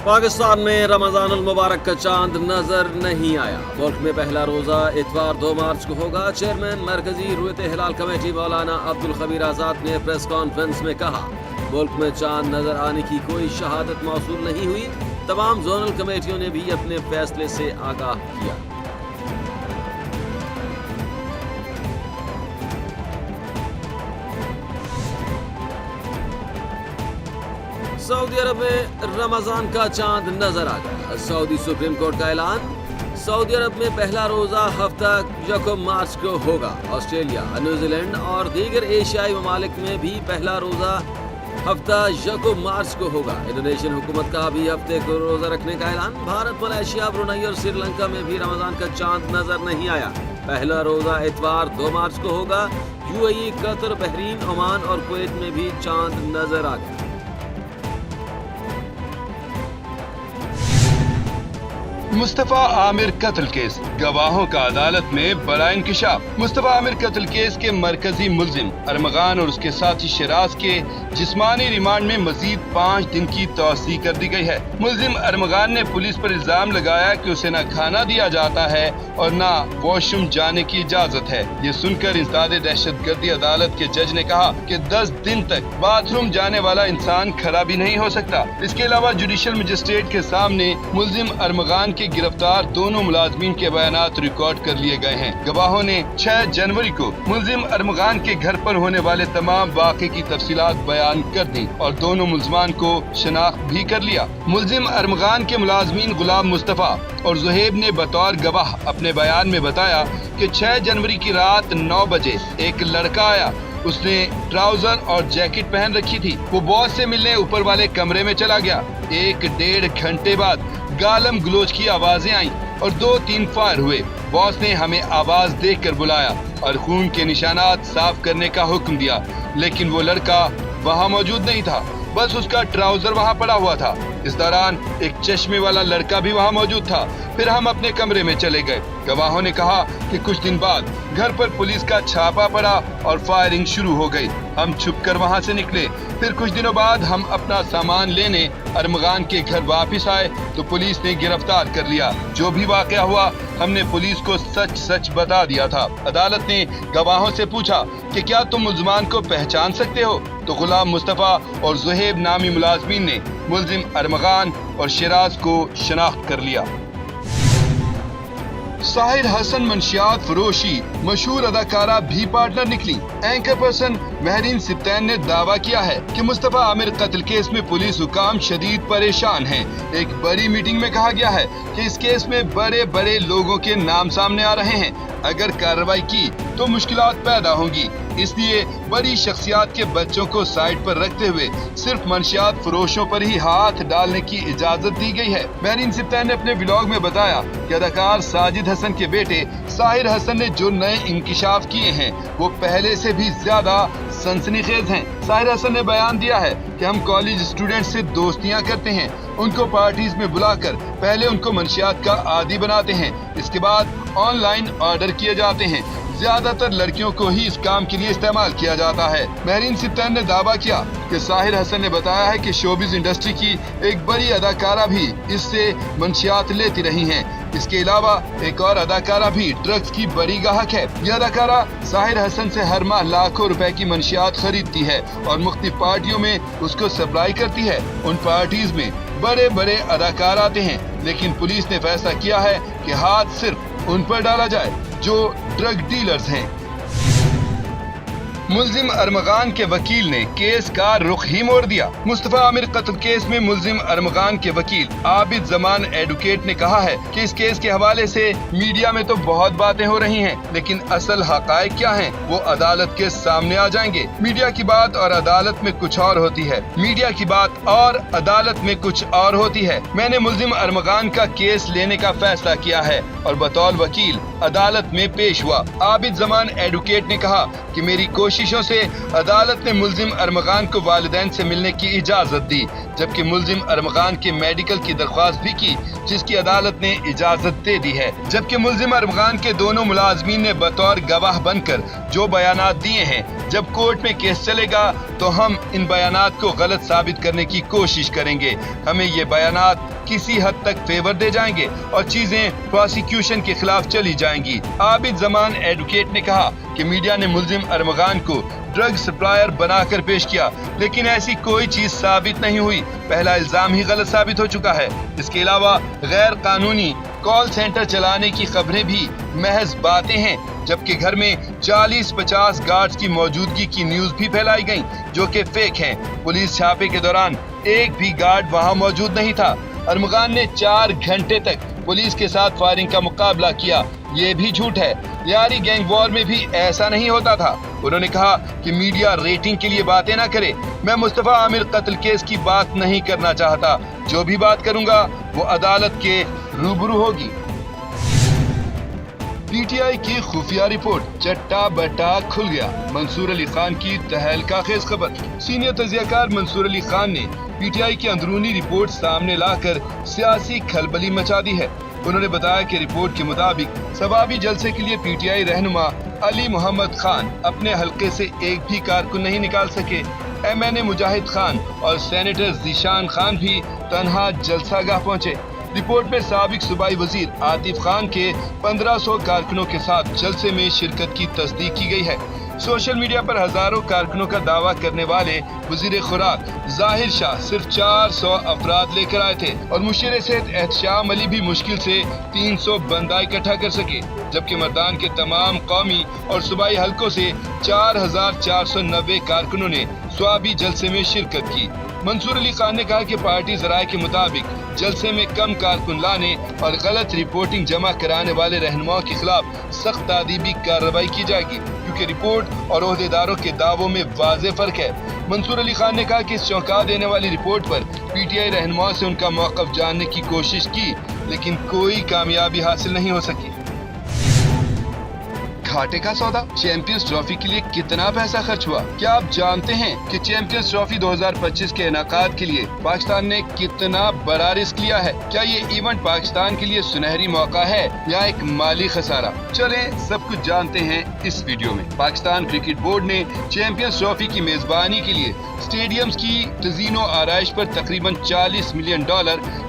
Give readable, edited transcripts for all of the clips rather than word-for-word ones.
پاکستان میں رمضان المبارک کا چاند نظر نہیں آیا۔ ملک میں پہلا روزہ اتوار 2 مارچ کو ہوگا۔ چیئرمین مرکزی رؤیت ہلال کمیٹی مولانا عبدالخبیر آزاد نے پریس کانفرنس میں کہا، ملک میں چاند نظر آنے کی کوئی شہادت موصول نہیں ہوئی۔ تمام زونل کمیٹیوں نے بھی اپنے فیصلے سے آگاہ کیا۔ سعودی عرب میں رمضان کا چاند نظر آ گیا۔ سعودی سپریم کورٹ کا اعلان، سعودی عرب میں پہلا روزہ ہفتہ 1 مارچ کو ہوگا۔ آسٹریلیا، نیوزی لینڈ اور دیگر ایشیائی ممالک میں بھی پہلا روزہ ہفتہ 1 مارچ کو ہوگا۔ انڈونیشین حکومت کا بھی ہفتے کو روزہ رکھنے کا اعلان۔ بھارت، ملائیشیا، برونائی اور سری لنکا میں بھی رمضان کا چاند نظر نہیں آیا۔ پہلا روزہ اتوار 2 مارچ کو ہوگا۔ UAE، قطر، بحرین، عمان اور کویت میں بھی چاند نظر آ گیا۔ مصطفیٰ عامر قتل کیس، گواہوں کا عدالت میں بڑا انکشاف۔ مصطفیٰ عامر قتل کیس کے مرکزی ملزم ارمغان اور اس کے ساتھی شیراز کے جسمانی ریمانڈ میں مزید 5 دن کی توسیع کر دی گئی ہے۔ ملزم ارمغان نے پولیس پر الزام لگایا کہ اسے نہ کھانا دیا جاتا ہے اور نہ واش روم جانے کی اجازت ہے۔ یہ سن کر انسداد دہشت گردی عدالت کے جج نے کہا کہ 10 دن تک باتھ روم جانے والا انسان کھڑا بھی نہیں ہو سکتا۔ اس کے علاوہ جوڈیشل مجسٹریٹ کے سامنے ملزم ارمغان کے گرفتار دونوں ملازمین کے بیانات ریکارڈ کر لیے گئے ہیں۔ گواہوں نے 6 جنوری کو ملزم ارمغان کے گھر پر ہونے والے تمام واقعے کی تفصیلات بیان کر دی اور دونوں ملزمان کو شناخت بھی کر لیا۔ ملزم ارمغان کے ملازمین غلام مصطفیٰ اور زہیب نے بطور گواہ اپنے بیان میں بتایا کہ 6 جنوری کی رات 9 بجے ایک لڑکا آیا۔ اس نے ٹراؤزر اور جیکٹ پہن رکھی تھی۔ وہ باس سے ملنے اوپر والے کمرے میں چلا گیا۔ 1-1.5 گھنٹے بعد گالم گلوچ کی آوازیں آئیں اور 2-3 فائر ہوئے۔ باس نے ہمیں آواز دیکھ کر بلایا اور خون کے نشانات صاف کرنے کا حکم دیا، لیکن وہ لڑکا وہاں موجود نہیں تھا، بس اس کا ٹراؤزر وہاں پڑا ہوا تھا۔ اس دوران ایک چشمے والا لڑکا بھی وہاں موجود تھا۔ پھر ہم اپنے کمرے میں چلے گئے۔ گواہوں نے کہا کہ کچھ دن بعد گھر پر پولیس کا چھاپا پڑا اور فائرنگ شروع ہو گئی۔ ہم چھپ کر وہاں سے نکلے۔ پھر کچھ دنوں بعد ہم اپنا سامان لینے ارمغان کے گھر واپس آئے تو پولیس نے گرفتار کر لیا۔ جو بھی واقعہ ہوا ہم نے پولیس کو سچ بتا دیا تھا۔ عدالت نے گواہوں سے پوچھا کہ کیا تم ملزمان کو پہچان سکتے ہو؟ تو غلام مصطفیٰ اور زہیب نامی ملازمین نے ملزم ارمغان اور شیراز کو شناخت کر لیا۔ ساحر حسن منشیات فروشی، مشہور اداکارہ بھی پارٹنر نکلی۔ اینکر پرسن مہرین سبطین نے دعویٰ کیا ہے کہ مصطفیٰ عامر قتل کیس میں پولیس حکام شدید پریشان ہیں۔ ایک بڑی میٹنگ میں کہا گیا ہے کہ اس کیس میں بڑے لوگوں کے نام سامنے آ رہے ہیں۔ اگر کارروائی کی تو مشکلات پیدا ہوں گی، اس لیے بڑی شخصیات کے بچوں کو سائٹ پر رکھتے ہوئے صرف منشیات فروشوں پر ہی ہاتھ ڈالنے کی اجازت دی گئی ہے۔ مہرین سبطین نے اپنے ولاگ میں بتایا کہ اداکار ساجد حسن کے بیٹے ساحر حسن نے جو نئے انکشاف کیے ہیں وہ پہلے سے بھی زیادہ سنسنی خیز ہیں۔ ساحر حسن نے بیان دیا ہے کہ ہم کالج اسٹوڈنٹ سے دوستیاں کرتے ہیں، ان کو پارٹیز میں بلا کر پہلے ان کو منشیات کا عادی بناتے ہیں، اس کے بعد آن لائن آرڈر کیے جاتے ہیں۔ زیادہ تر لڑکیوں کو ہی اس کام کے لیے استعمال کیا جاتا ہے۔ مہرین سبطین نے دعویٰ کیا کہ ساحر حسن نے بتایا ہے کہ شوبز انڈسٹری کی ایک بڑی اداکارہ بھی اس سے منشیات لیتی رہی ہیں۔ اس کے علاوہ ایک اور اداکارہ بھی ڈرگز کی بڑی گاہک ہے۔ یہ اداکارہ ساحر حسن سے ہر ماہ لاکھوں روپے کی منشیات خریدتی ہے اور مختلف پارٹیوں میں اس کو سپلائی کرتی ہے۔ ان پارٹیز میں بڑے اداکار آتے ہیں، لیکن پولیس نے فیصلہ کیا ہے کہ ہاتھ صرف ان پر ڈالا جائے جو ڈرگ ڈیلرز ہیں۔ ملزم ارمغان کے وکیل نے کیس کا رخ ہی موڑ دیا۔ مصطفیٰ عامر قتل کیس میں ملزم ارمغان کے وکیل عابد زمان ایڈوکیٹ نے کہا ہے کہ اس کیس کے حوالے سے میڈیا میں تو بہت باتیں ہو رہی ہیں، لیکن اصل حقائق کیا ہیں وہ عدالت کے سامنے آ جائیں گے۔ میڈیا کی بات اور عدالت میں کچھ اور ہوتی ہے، میڈیا کی بات اور عدالت میں کچھ اور ہوتی ہے۔ میں نے ملزم ارمغان کا کیس لینے کا فیصلہ کیا ہے اور بطور وکیل عدالت میں پیش ہوا۔ عابد زمان ایڈوکیٹ نے کہا کہ میری کوششوں سے عدالت نے ملزم ارمغان کو والدین سے ملنے کی اجازت دی، جبکہ ملزم ارمغان کے میڈیکل کی درخواست بھی کی، جس کی عدالت نے اجازت دے دی ہے، جبکہ ملزم ارمغان کے دونوں ملازمین نے بطور گواہ بن کر جو بیانات دیے ہیں، جب کورٹ میں کیس چلے گا تو ہم ان بیانات کو غلط ثابت کرنے کی کوشش کریں گے۔ ہمیں یہ بیانات کسی حد تک فیور دے جائیں گے اور چیزیں پروسیکیوشن کے خلاف چلی جائیں گی۔ عابد زمان ایڈوکیٹ نے کہا کہ میڈیا نے ملزم ارمغان کو ڈرگ سپلائر بنا کر پیش کیا، لیکن ایسی کوئی چیز ثابت نہیں ہوئی۔ پہلا الزام ہی غلط ثابت ہو چکا ہے۔ اس کے علاوہ غیر قانونی کال سینٹر چلانے کی خبریں بھی محض باتیں ہیں، جبکہ گھر میں 40-50 گارڈز کی موجودگی کی نیوز بھی پھیلائی گئیں جو کہ فیک ہیں۔ پولیس چھاپے کے دوران ایک بھی گارڈ وہاں موجود نہیں تھا۔ ارمغان نے 4 گھنٹے تک پولیس کے ساتھ فائرنگ کا مقابلہ کیا، یہ بھی جھوٹ ہے۔ یاری گینگ وار میں بھی ایسا نہیں ہوتا تھا۔ انہوں نے کہا کہ میڈیا ریٹنگ کے لیے باتیں نہ کرے۔ میں مصطفیٰ عامر قتل کیس کی بات نہیں کرنا چاہتا، جو بھی بات کروں گا وہ عدالت کے روبرو ہوگی۔ پی ٹی آئی کی خفیہ رپورٹ، چٹا بٹا کھل گیا، منصور علی خان کی تہلکہ خیز خبر۔ سینئر تجزیہ کار منصور علی خان نے پی ٹی آئی کی اندرونی رپورٹ سامنے لا کر سیاسی کھلبلی مچا دی ہے۔ انہوں نے بتایا کہ رپورٹ کے مطابق ثوابی جلسے کے لیے پی ٹی آئی رہنما علی محمد خان اپنے حلقے سے ایک بھی کارکن نہیں نکال سکے۔ ایم این اے مجاہد خان اور سینیٹر ذیشان خان بھی تنہا جلسہ گاہ پہنچے۔ رپورٹ میں سابق صوبائی وزیر عاطف خان کے 1500 کارکنوں کے ساتھ جلسے میں شرکت کی تصدیق کی گئی ہے۔ سوشل میڈیا پر ہزاروں کارکنوں کا دعویٰ کرنے والے وزیر خوراک ظاہر شاہ صرف 400 افراد لے کر آئے تھے اور مشیر صحت احتشام علی بھی مشکل سے 300 بندہ اکٹھا کر سکے، جبکہ مردان کے تمام قومی اور صوبائی حلقوں سے 4490 کارکنوں نے ثوابی جلسے میں شرکت کی۔ منصور علی خان نے کہا کہ پارٹی ذرائع کے مطابق جلسے میں کم کارکن لانے اور غلط رپورٹنگ جمع کرانے والے رہنماؤں کے خلاف سخت تعدیبی کارروائی کی جائے گی، کیونکہ رپورٹ اور عہدیداروں کے دعووں میں واضح فرق ہے۔ منصور علی خان نے کہا کہ اس چونکا دینے والی report per P T I رہنماؤں سے ان کا موقف جاننے کی کوشش کی، لیکن کوئی کامیابی حاصل نہیں ہو سکی۔ گھاٹے کا سودا، چیمپئنز ٹرافی کے لیے کتنا پیسہ خرچ ہوا؟ کیا آپ جانتے ہیں کہ چیمپئنز ٹرافی 2025 کے انعقاد کے لیے پاکستان نے کتنا بڑا رسک لیا ہے؟ کیا یہ ایونٹ پاکستان کے لیے سنہری موقع ہے یا ایک مالی خسارہ؟ چلیں سب کچھ جانتے ہیں اس ویڈیو میں۔ پاکستان کرکٹ بورڈ نے چیمپئنز ٹرافی کی میزبانی کے لیے اسٹیڈیمز کی تزئین و آرائش پر تقریباً $40 ملین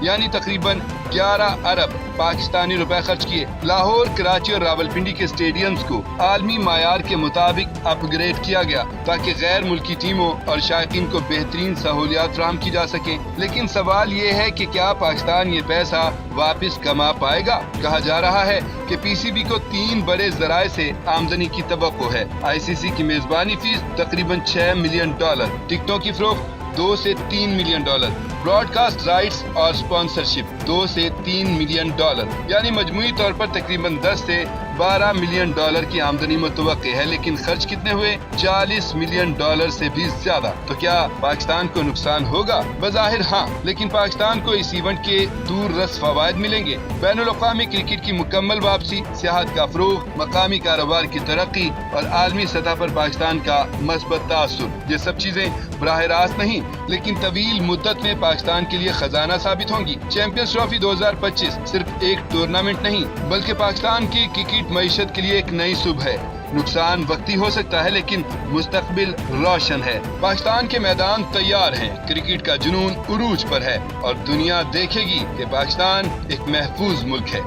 یعنی تقریباً 11 ارب پاکستانی روپے خرچ کیے۔ لاہور، کراچی اور راولپنڈی کے اسٹیڈیمز کو عالمی معیار کے مطابق اپ گریڈ کیا گیا تاکہ غیر ملکی ٹیموں اور شائقین کو بہترین سہولیات فراہم کی جا سکیں۔ لیکن سوال یہ ہے کہ کیا پاکستان یہ پیسہ واپس کما پائے گا؟ کہا جا رہا ہے کہ پی سی بی کو 3 بڑے ذرائع سے آمدنی کی توقع ہے۔ آئی سی سی کی میزبانی فیس تقریباً $6 ملین، ٹکٹوں کی فروخت $2 سے $3 ملین، براڈ کاسٹ رائٹس اور اسپانسرشپ $2 سے $3 ملین، یعنی مجموعی طور پر تقریباً $10 سے $12 ملین کی آمدنی متوقع ہے۔ لیکن خرچ کتنے ہوئے؟ $40 ملین سے بھی زیادہ۔ تو کیا پاکستان کو نقصان ہوگا؟ بظاہر ہاں، لیکن پاکستان کو اس ایونٹ کے دور رس فوائد ملیں گے۔ بین الاقوامی کرکٹ کی مکمل واپسی، سیاحت کا فروغ، مقامی کاروبار کی ترقی اور عالمی سطح پر پاکستان کا مثبت تاثر، یہ سب چیزیں براہ راست نہیں لیکن طویل مدت میں پاکستان کے لیے خزانہ ثابت ہوں گی۔ چیمپئنز ٹرافی 2025 صرف ایک ٹورنامنٹ نہیں بلکہ پاکستان کی کرکٹ معیشت کے لیے ایک نئی صبح ہے۔ نقصان وقتی ہو سکتا ہے لیکن مستقبل روشن ہے۔ پاکستان کے میدان تیار ہیں، کرکٹ کا جنون عروج پر ہے اور دنیا دیکھے گی کہ پاکستان ایک محفوظ ملک ہے۔